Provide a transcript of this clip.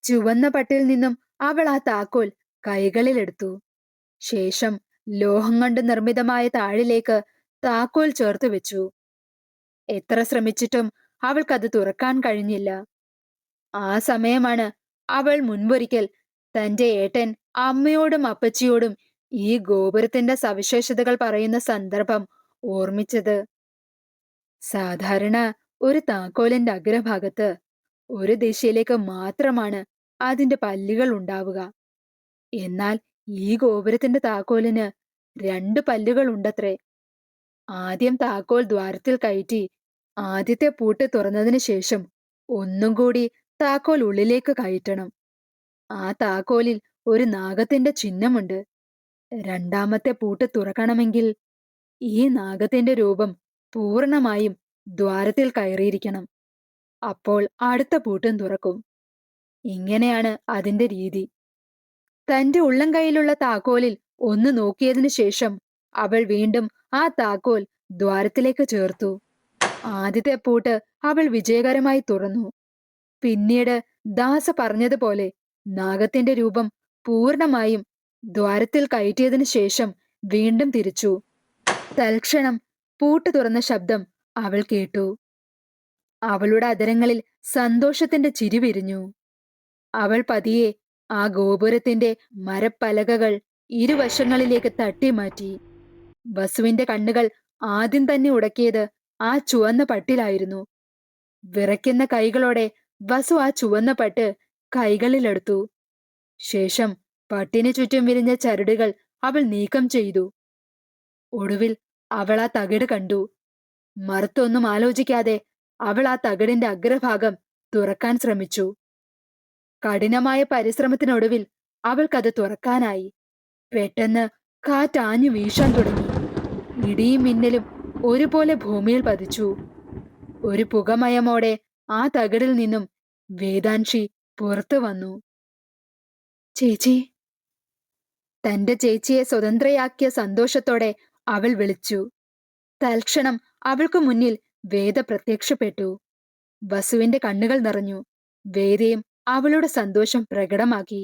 ചുവന്ന പട്ടിൽ നിന്നും അവൾ ആ താക്കോൽ കൈകളിലെടുത്തു. ശേഷം ലോഹം കൊണ്ട് നിർമ്മിതമായ താഴിലേക്ക് താക്കോൽ ചേർത്ത് വെച്ചു. എത്ര ശ്രമിച്ചിട്ടും അവൾക്കത് തുറക്കാൻ കഴിഞ്ഞില്ല. ആ സമയമാണ് അവൾ മുൻപൊരിക്കൽ തന്റെ ഏട്ടൻ അമ്മയോടും അപ്പച്ചിയോടും ഈ ഗോപുരത്തിന്റെ സവിശേഷതകൾ പറയുന്ന സന്ദർഭം ഓർമ്മിച്ചത്. സാധാരണ ഒരു താക്കോലിന്റെ അഗ്രഭാഗത്ത് ഒരു ദിശയിലേക്ക് മാത്രമാണ് അതിന്റെ പല്ലുകൾ ഉണ്ടാവുക. എന്നാൽ ഈ ഗോപുരത്തിന്റെ താക്കോലിന് രണ്ട് പല്ലുകൾ ഉണ്ടത്രേ. ആദ്യം താക്കോൽ ദ്വാരത്തിൽ കയറ്റി ആദ്യത്തെ പൂട്ട് തുറന്നതിന് ശേഷം ഒന്നും കൂടി താക്കോൽ ഉള്ളിലേക്ക് കയറ്റണം. ആ താക്കോലിൽ ഒരു നാഗത്തിന്റെ ചിഹ്നമുണ്ട്. രണ്ടാമത്തെ പൂട്ട് തുറക്കണമെങ്കിൽ ഈ നാഗത്തിന്റെ രൂപം പൂർണ്ണമായും ദ്വാരത്തിൽ കയറിയിരിക്കണം. അപ്പോൾ അടുത്ത പൂട്ടും തുറക്കും. ഇങ്ങനെയാണ് അതിന്റെ രീതി. തന്റെ ഉള്ളം കൈയിലുള്ള താക്കോലിൽ ഒന്ന് നോക്കിയതിനു ശേഷം അവൾ വീണ്ടും ആ താക്കോൽ ദ്വാരത്തിലേക്ക് ചേർത്തു. ആദ്യത്തെ പൂട്ട് അവൾ വിജയകരമായി തുറന്നു. പിന്നീട് ദാസ പറഞ്ഞതുപോലെ നാഗത്തിന്റെ രൂപം പൂർണ്ണമായും ദ്വാരത്തിൽ കയറ്റിയതിനു ശേഷം വീണ്ടും തിരിച്ചു. തൽക്ഷണം പൂട്ട് തുറന്ന ശബ്ദം അവൾ കേട്ടു. അവളുടെ അധരങ്ങളിൽ സന്തോഷത്തിന്റെ ചിരി വിരിഞ്ഞു. അവൾ പതിയെ ആ ഗോപുരത്തിന്റെ മരപ്പലകകൾ ഇരുവശങ്ങളിലേക്ക് തട്ടിമാറ്റി. വസുവിന്റെ കണ്ണുകൾ ആദ്യം തന്നെ ഉടക്കിയത് ആ ചുവന്ന പട്ടിലായിരുന്നു. വിറയ്ക്കുന്ന കൈകളോടെ വസു ആ ചുവന്ന പട്ട് കൈകളിലെടുത്തു. ശേഷം പട്ടിന് ചുറ്റും വിരിഞ്ഞ ചരടുകൾ അവൾ നീക്കം ചെയ്തു. ഒടുവിൽ അവൾ ആ തകിട് കണ്ടു. മറുത്തൊന്നും ആലോചിക്കാതെ അവൾ ആ തകിടിന്റെ അഗ്രഭാഗം തുറക്കാൻ ശ്രമിച്ചു. കഠിനമായ പരിശ്രമത്തിനൊടുവിൽ അവൾക്കത് തുറക്കാനായി. പെട്ടെന്ന് കാറ്റാഞ്ഞു വീശാൻ തുടങ്ങി. ഇടിയും മിന്നലും ഒരുപോലെ ഭൂമിയിൽ പതിച്ചു. ഒരു പുകമയമോടെ ആ തകിടിൽ നിന്നും വേദാൻഷി പുറത്തു വന്നു. ചേച്ചി! തന്റെ ചേച്ചിയെ സ്വതന്ത്രയാക്കിയ സന്തോഷത്തോടെ അവൾ വിളിച്ചു. തൽക്ഷണം അവൾക്കു മുന്നിൽ വേദ പ്രത്യക്ഷപ്പെട്ടു. വസുവിന്റെ കണ്ണുകൾ നിറഞ്ഞു. വേദയും അവളുടെ സന്തോഷം പ്രകടമാക്കി.